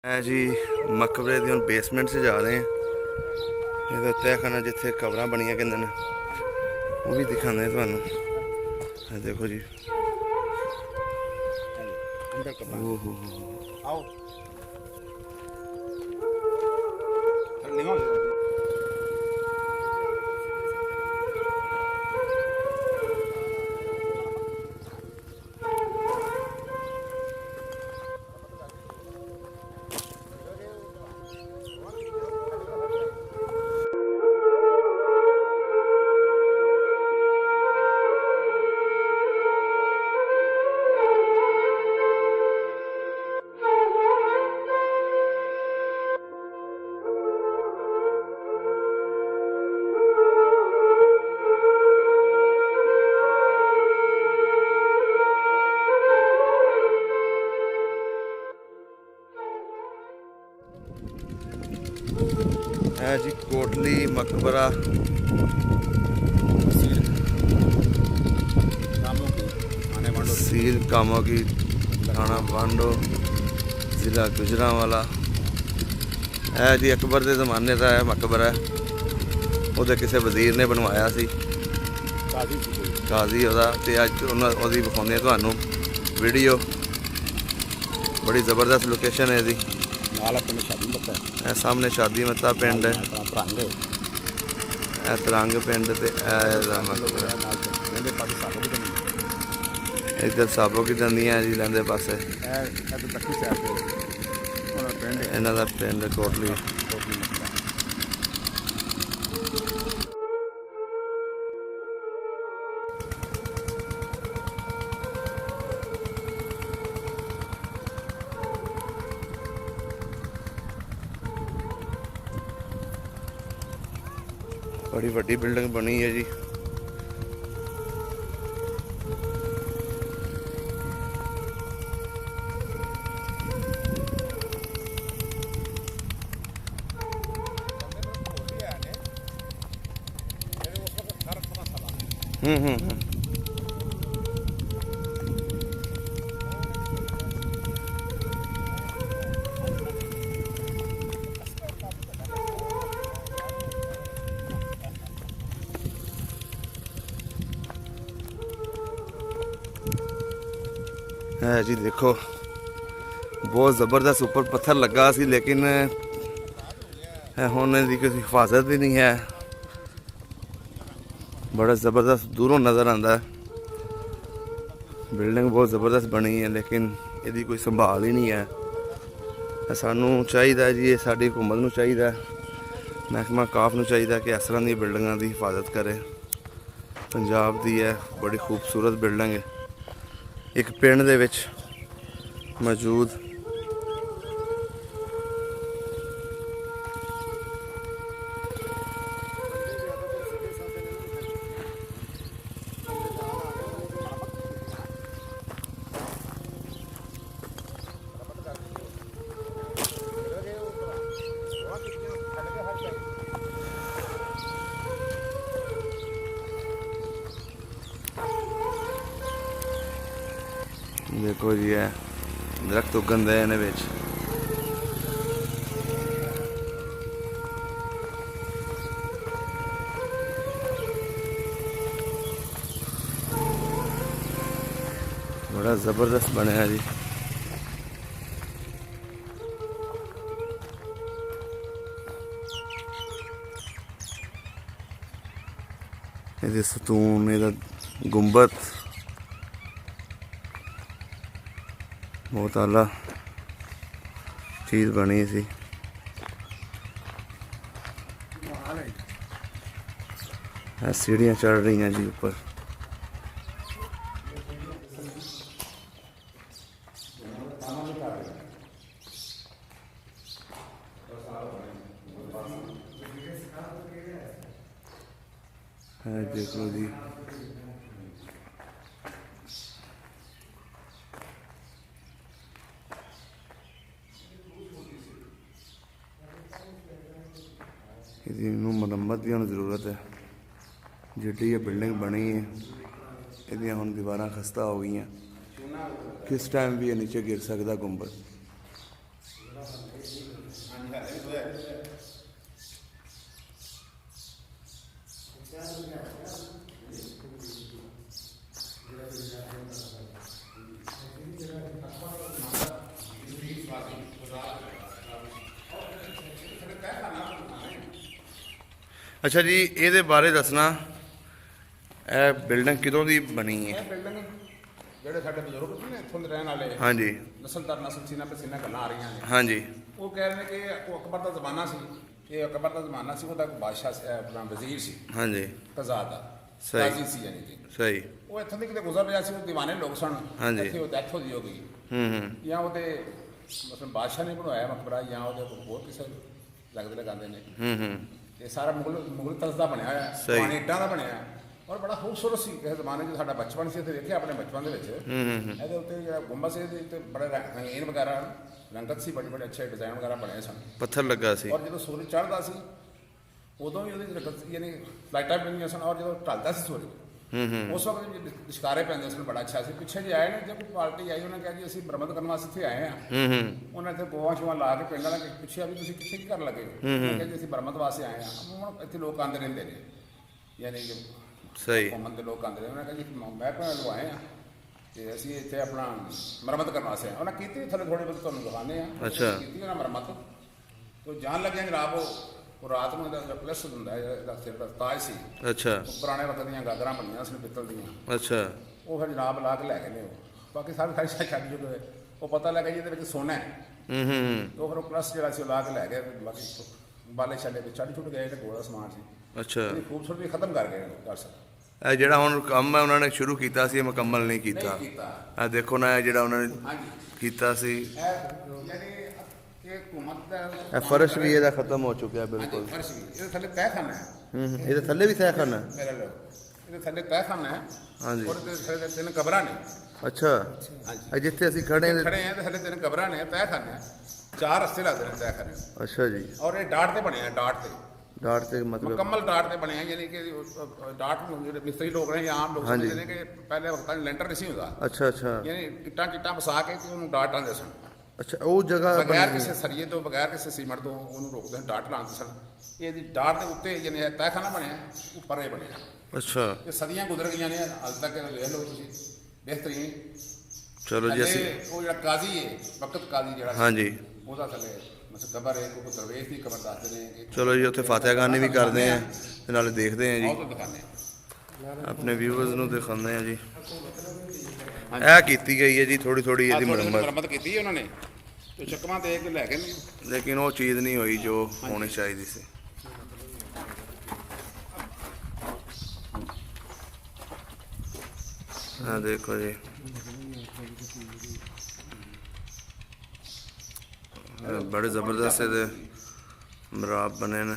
है जी मकबरे की हम बेसमेंट से जा रहे हैं। ये तहखाना जिथे कबर बनिया कहते हैं वो भी दिखाने थानू। देखो जी है जी कोटली मकबरा सील कामों की थाना बांडो जिला गुजरांवाला। है जी अकबर के जमाने का है मकबरा। वो किसी वजीर ने बनवाया सी काजी ते अज उन्होंने विखाने थानू वीडियो। बड़ी जबरदस्त लोकेशन है जी। सामने शादी मत्ता पिंड है तरंग पिंड इधर साबो की दंदियाँ जी लैंदे पासे इन्हों का पिंड कोटली। बड़ी वड्डी बिल्डिंग बनी है जी। है जी देखो बहुत ज़बरदस्त ऊपर पत्थर लगा सी लेकिन होने की कोई हिफाजत ही नहीं है। बड़ा ज़बरदस्त दूरों नज़र आता है। बिल्डिंग बहुत ज़बरदस्त बनी है लेकिन यदि कोई संभाल ही नहीं है। सानू चाहिए जी ये साड़ी हुकूमत नू चाहिए महकमा काफ नू चाहिए कि इस तरह दी बिल्डिंगों की हिफाजत करे। पंजाब की है बड़ी खूबसूरत बिल्डिंग है एक पिंड दे विच मौजूद। देखो जी है दरख्त उगन दे इन्हें विच। बड़ा ज़बरदस्त बनया जी। ये सतून ये गुंबद बहुत आला चीज़ बनी सी। सीढ़ियाँ चढ़ रही हैं जी ऊपर। है देखो जी इनू मरम्मत की जरूरत है। जिहड़ी ये बिल्डिंग बनी है ये हुण दीवारां खस्ता हो गई। किस टाइम भी ये नीचे गिर सकता गुंबद। ਅੱਛਾ ਜੀ, ਇਹਦੇ ਬਾਰੇ ਦੱਸਣਾ, ਇਹ ਬਿਲਡਿੰਗ ਕਿਦੋਂ ਦੀ ਬਣੀ ਹੈ? ਇਹ ਬਿਲਡਿੰਗ ਜਿਹੜੇ ਸਾਡੇ ਬਜ਼ੁਰਗ ਸੀ ਨਾ ਇੱਥੋਂ ਦੇ ਰਹਿਣ ਵਾਲੇ, ਹਾਂਜੀ ਨਸਲ ਦਰ ਨਸਲ ਸੀਨਾ ਪਸੀਨਾ ਗੱਲਾਂ ਆ ਰਹੀਆਂ ਨੇ। ਹਾਂਜੀ ਉਹ ਕਹਿ ਰਹੇ ਨੇ ਕਿ ਉਹ ਅਕਬਰ ਦਾ ਜ਼ਮਾਨਾ ਸੀ, ਇਹ ਅਕਬਰ ਦਾ ਜ਼ਮਾਨਾ ਸੀ, ਉਹਦਾ ਇੱਕ ਬਾਦਸ਼ਾਹ ਸੀ, ਆਪਣਾ ਵਜ਼ੀਰ ਸੀ ਹਾਂਜੀ ਕਜ਼ਾਦ ਦਾ, ਸਹੀ। ਕਾਜ਼ੀ ਸੀ ਯਾਨੀ ਕਿ। ਸਹੀ। ਉਹ ਇੱਥੋਂ ਦੀ ਕਿਤੇ ਗੁਜ਼ਰ ਰਿਹਾ ਸੀ, ਉਹ ਦੀਵਾਨੇ ਲੋਕ ਸਨ, ਹਾਂਜੀ। ਇੱਥੇ ਉਹ ਡੈਥ ਹੋ ਗਈ। ਹੂੰ ਜਾਂ ਉਹਦੇ ਮਤਲਬ ਬਾਦਸ਼ਾਹ ਨੇ ਬਣਵਾਇਆ ਮਕਬਰਾ, ਜਾਂ ਉਹਦੇ ਕੋਲ ਹੋਰ ਕਿਸੇ ਲੱਗਦੇ ਲਗਾਉਂਦੇ ਨੇ। ਹੂੰ ਇਹ ਸਾਰਾ ਮੁਗਲ ਤਰਜ਼ ਦਾ ਬਣਿਆ ਹੋਇਆ, ਸਹੀ। ਪੁਰਾਣੇ ਇੱਟਾਂ ਦਾ ਬਣਿਆ ਔਰ ਬੜਾ ਖੂਬਸੂਰਤ ਸੀ। ਕਿਸੇ ਜ਼ਮਾਨੇ 'ਚ ਸਾਡਾ ਬਚਪਨ ਸੀ, ਇੱਥੇ ਵੇਖਿਆ ਆਪਣੇ ਬਚਪਨ ਦੇ ਵਿੱਚ। ਇਹਦੇ ਉੱਤੇ ਜਿਹੜਾ ਗੁੰਬਦ ਸੀ, ਇਹਦੇ ਉੱਤੇ ਬੜੇ ਰੰਗੀਨ ਵਗੈਰਾ ਰੰਗਤ ਸੀ, ਬੜੇ ਅੱਛੇ ਡਿਜ਼ਾਈਨ ਵਗੈਰਾ ਬਣੇ ਸਨ, ਪੱਥਰ ਲੱਗਾ ਸੀ। ਔਰ ਜਦੋਂ ਸੂਰਜ ਚੜ੍ਹਦਾ ਸੀ ਉਦੋਂ ਵੀ ਉਹਦੀ ਰੰਗਤ ਯਾਨੀ ਲਾਈਟਾਂ ਬਣੀਆਂ ਸਨ, ਔਰ ਜਦੋਂ ਢਲਦਾ ਸੀ ਸੂਰਜ ਉਸ ਵਕਤ ਵੀ ਲਿਸ਼ਕਾਰੇ ਪੈਂਦੇ ਸਨ, ਬੜਾ ਅੱਛਾ ਸੀ। ਪਿੱਛੇ ਜੇ ਆਏ ਨੇ, ਜੇ ਕੋਈ ਪਾਰਟੀ ਆਈ, ਉਹਨਾਂ ਕਿਹਾ ਜੀ ਅਸੀਂ ਬਰਾਮਦ ਕਰਨ ਵਾਸਤੇ ਇੱਥੇ ਆਏ ਹਾਂ। ਉਹਨਾਂ ਇੱਥੇ ਗੋਆ ਸ਼ੋਆ ਲਾ ਕੇ ਪਿੰਡ ਵਾਲਾ ਪੁੱਛਿਆ ਵੀ ਤੁਸੀਂ ਕਿੱਥੇ ਕੀ ਕਰਨ ਲੱਗੇ ਹੋ? ਉਹਨਾਂ ਕਿਹਾ ਜੀ ਅਸੀਂ ਬਰਾਮਦ ਵਾਸਤੇ ਆਏ ਹਾਂ। ਹੁਣ ਇੱਥੇ ਲੋਕ ਆਉਂਦੇ ਰਹਿੰਦੇ ਨੇ, ਯਾਨੀ ਕਿ ਸਹੀ। ਘੁੰਮਣ ਦੇ ਲੋਕ ਆਉਂਦੇ ਨੇ। ਉਹਨਾਂ ਕਹਿੰਦੇ ਜੀ ਮਹਿਕਮੇ ਵੱਲੋਂ ਆਏ ਹਾਂ ਤੇ ਅਸੀਂ ਇੱਥੇ ਆਪਣਾ ਮੁਰੰਮਤ ਕਰਨ ਵਾਸਤੇ ਆਏ। ਉਹਨਾਂ ਕੀਤੀ ਥੱਲੇ ਥੋੜ੍ਹੀ ਬਹੁਤ ਤੁਹਾਨੂੰ ਦਿਖਾਉਂਦੇ ਹਾਂ। ਅੱਛਾ। ਕੀਤੀ ਉਹਨਾਂ ਮੁਰੰਮਤ ਤੋਂ ਜਾਣ ਲੱਗਿਆ ਜਨਾਬ, ਉਹ ਰਾਤ ਨੂੰ ਇਹਦਾ ਪਲੱਸ ਹੁੰਦਾ ਹੈ, ਇਹਦਾ ਸਿਰ ਦਾ ਤਾਜ ਸੀ। ਅੱਛਾ। ਉਹ ਪੁਰਾਣੇ ਵਕਤ ਦੀਆਂ ਗਾਗਰਾਂ ਬਣੀਆਂ ਸੀ ਪਿੱਤਲ ਦੀਆਂ। ਅੱਛਾ। ਉਹ ਫਿਰ ਜਨਾਬ ਲਾ ਕੇ ਲੈ ਗਏ ਨੇ। ਉਹ ਬਾਕੀ ਸਾਰੀ ਛੱਡ ਜੋ ਉਹ ਪਤਾ ਲੱਗਾ ਜੀ ਇਹਦੇ ਵਿੱਚ ਸੋਨਾ ਹੈ। ਉਹ ਫਿਰ ਉਹ ਪਲੱਸ ਜਿਹੜਾ ਸੀ ਉਹ ਲਾ ਕੇ ਲੈ ਗਏ। ਬਾਕੀ ਬਾਲੇ ਛੱਡੇ ਵਿੱਚ ਛੱਡ ਛੁੱਟ ਗਏ ਤੇ ਕੋਲ ਸਮਾਨ ਸੀ। ਅੱਛਾ। ਇਹਦੀ ਖੂਬਸੂਰਤੀ ਖਤਮ ਕਰ ਗਏ ਕਰ ਸਕਦਾ। ਇਹ ਜਿਹੜਾ ਹੁਣ ਕੰਮ ਹੈ ਉਹਨਾਂ ਨੇ ਸ਼ੁਰੂ ਕੀਤਾ ਸੀ, ਇਹ ਮੁਕੰਮਲ ਨਹੀਂ ਕੀਤਾ। ਨਹੀਂ ਕੀਤਾ। ਇਹ ਦੇਖੋ ਨਾ, ਇਹ ਜਿਹੜਾ ਉਹਨਾਂ ਨੇ ਹਾਂਜੀ ਕੀਤਾ ਸੀ, ਇਹ ਯਾਨੀ ਇਹ ਹਕੂਮਤ ਦਾ ਇਹ ਫਰਸ਼ ਵੀ ਇਹਦਾ ਖਤਮ ਹੋ ਚੁੱਕਿਆ ਬਿਲਕੁਲ। ਹਾਂਜੀ, ਫਰਸ਼ ਵੀ ਇਹਦੇ ਥੱਲੇ ਤਹਿਖਾਨਾ ਹੈ। ਇਹਦੇ ਥੱਲੇ ਵੀ ਤਹਿਖਾਨਾ ਹੈ? ਮੇਰਾ ਲੋ ਇਹਦੇ ਥੱਲੇ ਤਹਿਖਾਨਾ ਹੈ। ਹਾਂਜੀ। ਔਰ ਇਹਦੇ ਥੱਲੇ ਤਿੰਨ ਕਬਰਾਂ ਨੇ। ਅੱਛਾ। ਹਾਂਜੀ। ਇਹ ਜਿੱਥੇ ਅਸੀਂ ਖੜੇ ਹਾਂ। ਖੜੇ ਆ ਤੇ ਥੱਲੇ ਤਿੰਨ ਕਬਰਾਂ ਨੇ, ਤਹਿਖਾਨਾ ਹੈ। 4 ਰਸਤੇ ਲੱਗਦੇ ਨੇ ਤਹਿਖਾਨੇ ਨੂੰ। ਅੱਛਾ ਜੀ। ਔਰ ਇਹ ਡਾਟ ਤੇ ਬਣਿਆ, ਡਾਟ ਤੇ ਡਾਟ ਤੇ ਮਤਲਬ ਮੁਕੰਮਲ ਡਾਟ ਤੇ ਬਣਿਆ, ਯਾਨੀ ਕਿ ਡਾਟ ਨੂੰ ਜਿਹੜੇ ਮਿਸਤਰੀ ਲੋਕ ਨੇ ਜਾਂ ਆਮ ਲੋਕ ਹਾਂਜੀ। ਸਮਝਦੇ ਨੇ ਕਿ ਪਹਿਲੇ ਵਕਤਾਂ 'ਚ ਲੈਂਟਰ ਨਹੀਂ ਸੀ ਹੁੰਦਾ, ਅੱਛਾ ਅੱਛਾ ਯਾਨੀ ਇੱਟਾਂ ਚਿੱਟਾਂ ਵਸਾ ਕੇ ਤੇ ਉਹਨੂੰ ਡਾਟ ਲਾਉਂਦੇ ਸਨ। ਅੱਛਾ, ਉਹ ਜਗ੍ਹਾ ਬਗੈਰ ਬਣੀ ਕਿਸੇ ਸਰੀਏ ਤੋਂ, ਬਗੈਰ ਕਿਸੇ ਸੀਮੈਂਟ ਤੋਂ ਉਹਨੂੰ ਰੋਕਦੇ ਸਨ, ਡਾਟ ਲਾਉਂਦੇ ਸਨ। ਇਹਦੀ ਡਾਟ ਦੇ ਉੱਤੇ ਯਾਨੀ ਇਹ ਤਹਿਖਾਨਾ ਬਣਿਆ, ਉੱਪਰ ਇਹ ਬਣਿਆ। ਅੱਛਾ। ਇਹ ਸਦੀਆਂ ਗੁਜ਼ਰ ਗਈਆਂ ਨੇ, ਹਾਲ ਤੱਕ ਵੇਖ ਲਓ ਤੁਸੀਂ, ਬਿਹਤਰੀਨ। ਚਲੋ ਜੀ, ਅਸੀਂ ਉਹ ਜਿਹੜਾ ਕਾਜ਼ੀ ਹੈ, ਵਕਤ ਕਾਜ਼ੀ ਜਿਹੜਾ ਸੀ, ਹਾਂਜੀ ਉਹਦਾ ਥੱਲੇ ਕਬਰ ਹੈ, ਕੋਈ ਦਰਵੇਸ਼ ਦੀ ਕਬਰ ਦੱਸਦੇ ਨੇ ਕਿ ਚਲੋ ਜੀ, ਉੱਥੇ ਫਾਤਿਹਾਖਾਨੀ ਵੀ ਕਰਦੇ ਆ ਤੇ ਨਾਲੇ ਦੇਖਦੇ ਆ ਜੀ, ਬਹੁਤ ਦਿਖਾਉਂਦੇ ਆਪਣੇ ਵਿਊਅਰਸ ਨੂੰ ਦਿਖਾਉਂਦੇ ਆ ਜੀ। ਇਹ ਕੀਤੀ ਗਈ ਹੈ ਜੀ ਥੋੜੀ ਥੋੜੀ ਇਹਦੀ ਮੁਰੰਮਤ ਕੀਤੀ ਹੈ ਉਹਨਾਂ ਨੇ, ਤੇ ਚੱਕਵਾਂ ਦੇ ਕੇ ਲੈ ਗਏ ਨੇ, ਲੇਕਿਨ ਉਹ ਚੀਜ਼ ਨਹੀਂ ਹੋਈ ਜੋ ਹੋਣੀ ਚਾਹੀਦੀ ਸੀ। ਆ ਦੇਖੋ ਜੀ, बड़े ज़बरदस्त ਇਹਦੇ ਮਰਾਬ ਬਣੇ ਨੇ,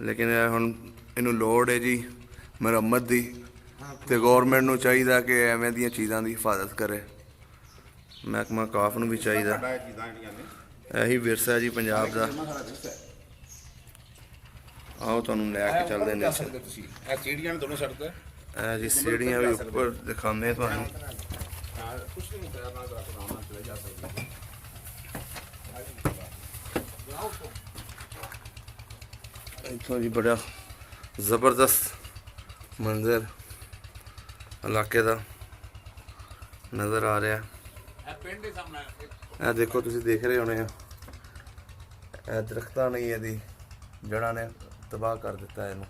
ਲੇਕਿਨ ਇਹ ਹੁਣ ਇਹਨੂੰ ਲੋੜ ਹੈ ਜੀ ਮੁਰੰਮਤ ਦੀ, ਤੇ ਗੌਰਮੈਂਟ ਨੂੰ ਚਾਹੀਦਾ ਕਿ ਐਵੇਂ ਦੀਆਂ ਚੀਜ਼ਾਂ ਦੀ ਹਿਫਾਜ਼ਤ ਕਰੇ। ਮਹਿਕਮਾ ਕਾਫ ਨੂੰ ਵੀ ਚਾਹੀਦਾ। ਇਹੀ ਵਿਰਸਾ ਜੀ ਪੰਜਾਬ ਦਾ। ਆਓ ਤੁਹਾਨੂੰ ਲੈ ਕੇ ਚੱਲਦੇ ਨੇ। ਇਹ ਸੀੜੀਆਂ ਦੋਨੋਂ ਸਾਈਡ ਤੇ, ਇਹ ਜੀ ਸੀੜੀਆਂ ਵੀ ਉੱਪਰ ਦਿਖਾਉਂਦੇ ਤੁਹਾਨੂੰ। ਕੁਝ ਨਹੀਂ ਹੁੰਦਾ ਨਾਲ ਆਰਾਮ ਨਾਲ ਚਲੇ ਜਾ ਸਕਦੇ। ਇੱਥੋਂ ਜੀ ਬੜਾ ਜ਼ਬਰਦਸਤ ਮੰਜ਼ਰ ਇਲਾਕੇ ਦਾ ਨਜ਼ਰ ਆ ਰਿਹਾ। ਇਹ ਦੇਖੋ, ਤੁਸੀਂ ਦੇਖ ਰਹੇ ਹੋਣੇ ਆ, ਇਹ ਦਰਖਤਾਂ ਨਹੀਂ, ਇਹਦੀ ਜੜ੍ਹਾਂ ਨੇ ਤਬਾਹ ਕਰ ਦਿੱਤਾ ਇਹਨੂੰ।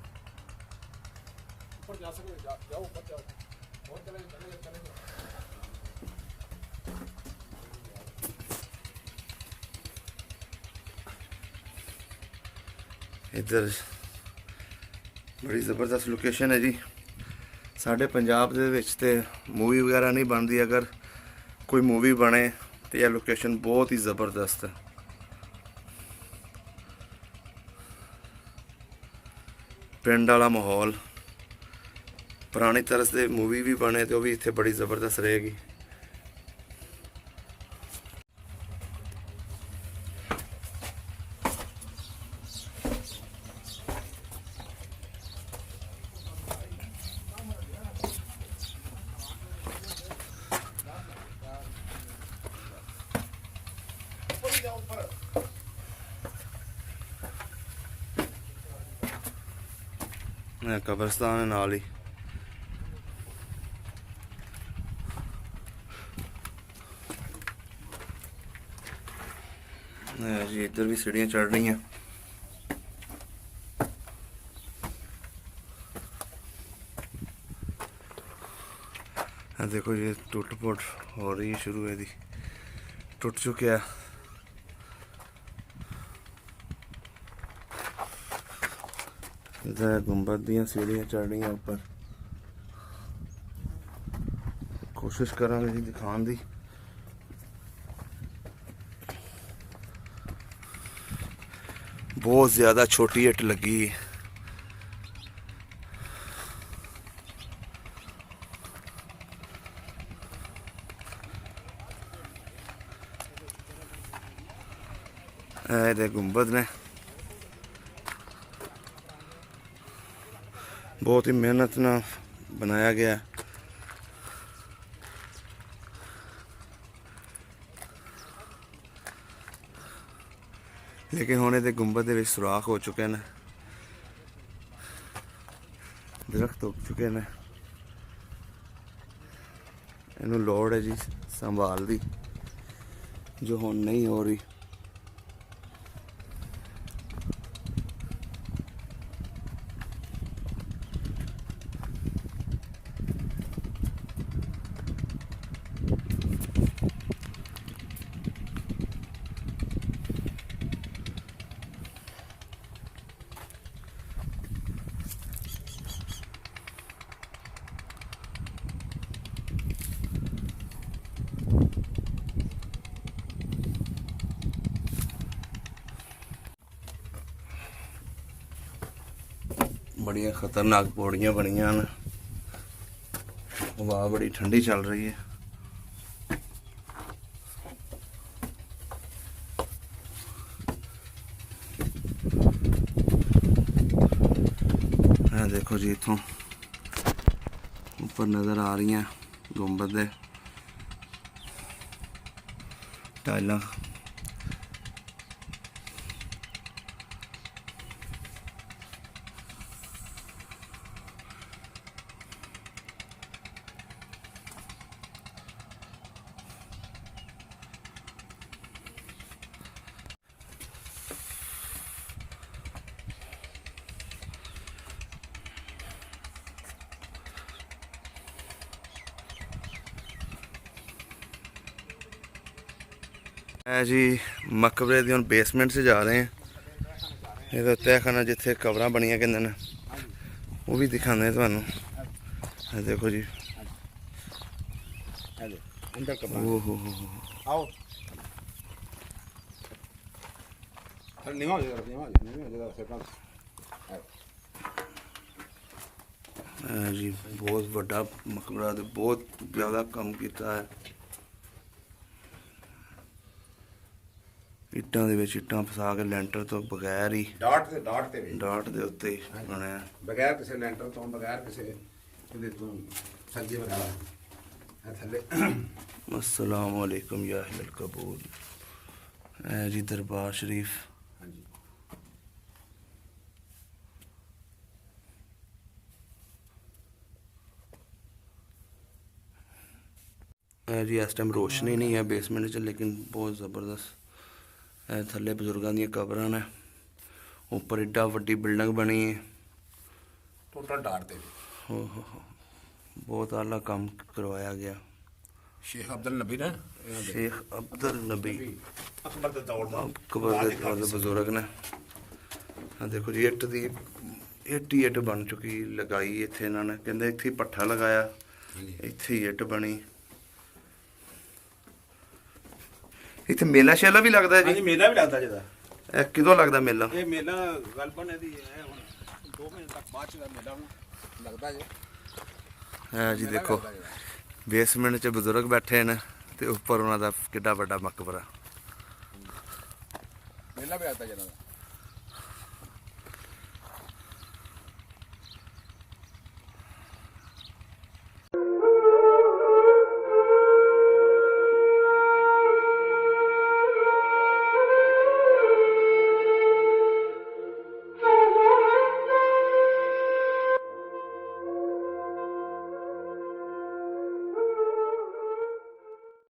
ਇੱਧਰ ਬੜੀ ਜ਼ਬਰਦਸਤ ਲੋਕੇਸ਼ਨ ਹੈ ਜੀ। ਸਾਡੇ ਪੰਜਾਬ ਦੇ ਵਿੱਚ ਤੇ ਮੂਵੀ ਵਗੈਰਾ ਨਹੀਂ ਬਣਦੀ, ਅਗਰ ਕੋਈ ਮੂਵੀ ਬਣੇ ਤੇ ਇਹ ਲੋਕੇਸ਼ਨ ਬਹੁਤ ਹੀ ਜ਼ਬਰਦਸਤ ਹੈ। ਪਿੰਡ ਵਾਲਾ ਮਾਹੌਲ, ਪੁਰਾਣੀ ਤਰ੍ਹਾਂ ਦੇ ਮੂਵੀ ਵੀ ਬਣੇ ਤੇ ਉਹ ਵੀ ਇੱਥੇ ਬੜੀ ਜ਼ਬਰਦਸਤ ਰਹੇਗੀ। ਇਹ ਕਬਰਸਤਾਨ ਹੈ ਨਾਲ ਹੀ। ਜੀ ਇੱਧਰ ਵੀ ਸੀੜੀਆਂ ਚੜ ਰਹੀਆਂ। देखो ये टूट फुट हो रही है, शुरू है दी टूट चुके हैं। इधर गुंबद दियां सीढ़ियां चढ़ रही ऊपर, कोशिश करांगे जी दिखाने दी। बहुत ज़्यादा छोटी इट लगी है। ਇਹਦੇ ਗੁੰਬਦ ਨੇ ਬਹੁਤ ਹੀ ਮਿਹਨਤ ਨਾਲ ਬਣਾਇਆ ਗਿਆ। ਲੇਕਿਨ ਹੁਣ ਇਹਦੇ ਗੁੰਬਦ ਦੇ ਵਿੱਚ ਸੁਰਾਖ ਹੋ ਚੁੱਕੇ ਨੇ, ਦਰਖਤ ਉੱਗ ਚੁੱਕੇ ਨੇ। ਇਹਨੂੰ ਲੋੜ ਹੈ ਜੀ ਸੰਭਾਲ ਦੀ, ਜੋ ਹੁਣ ਨਹੀਂ ਹੋ ਰਹੀ। बड़िया खतरनाक पौड़ियाँ बनिया न, हवा बड़ी ठंडी चल रही है। देखो जी इथों ऊपर नज़र आ रही हैं गुंबद दे टाइलां। है जी मकबरे दी हुण बेसमेंट से जा रहे हैं। ये तहखाना जिथे कबरां बनियां कहंदे ने वो भी दिखाने तुहानू। देखो जी अंदर कमरा। ओहो आओ अरे नीवा हो जाएगा, नीवा हो जाएगा सेटा। जी बहुत बड़ा मकबरा ते बहुत ज़्यादा काम किया है। ਇੱਟਾਂ ਦੇ ਵਿੱਚ ਇੱਟਾਂ ਫਸਾ ਕੇ ਲੈਂਟਰ ਤੋਂ ਬਗੈਰ ਹੀ ਡਾਟ ਦੇ ਉੱਤੇ ਹੀ ਬਣਿਆ, ਬਗੈਰ ਕਿਸੇ ਲੈਂਟਰ ਤੋਂ, ਬਗੈਰ ਕਿਸੇ ਇਹਦੇ ਤੋਂ ਸੱਜੇ ਵਗੈਰਾ ਇਹ ਥੱਲੇ। अस्सलाम वालेकुम या अहल कबूल। जी दरबार शरीफ। ਹਾਂਜੀ जी इस टाइम रोशनी नहीं है बेसमेंट च, लेकिन बहुत ज़बरदस्त थल्ले बजुर्गों दी कबरां ने। उपर एड्डा वड्डी बिल्डिंग बनी है। ਟੋਟਲ ਡਾਟ ਤੇ हो बहुत आला काम करवाया गया। ਸ਼ੇਖ ਅਬਦੁਲ ਨਬੀ ਨੇ शेख अब्दुल नबी ਅਕਬਰ ਦੇ ਦੌਰ ਦਾ अकबर दे दौर दे बुजुर्ग ने। हाँ देखो जी इट दी इट ही इट बन चुकी लगाई इत्थे इन्होंने, कहते इत्थे ही पट्ठा लगाया, इत्थे ही इट बनी। इत्थे मेला शेला भी लगता है ਹਾਂਜੀ जी? ਮੇਲਾ ਵੀ ਲੱਗਦਾ ਜਿਹਦਾ। ਇਹ ਕਿਦੋਂ ਲੱਗਦਾ ਮੇਲਾ? ਇਹ ਮੇਲਾ ਗਲਪਨ ਇਹਦੀ ਹੈ ਹੁਣ 2 ਮਹੀਨੇ ਤੱਕ ਬਾਅਦ ਚ ਦਾ ਮੇਲਾ ਹੁਣ ਲੱਗਦਾ ਜੇ। है जी देखो बेसमेंट च बुजुर्ग बैठे ने ते उपर उन्हां दा किड्डा वड्डा मकबरा। ਮੇਲਾ ਵੀ ਲੱਗਦਾ ਜਿਹਦਾ।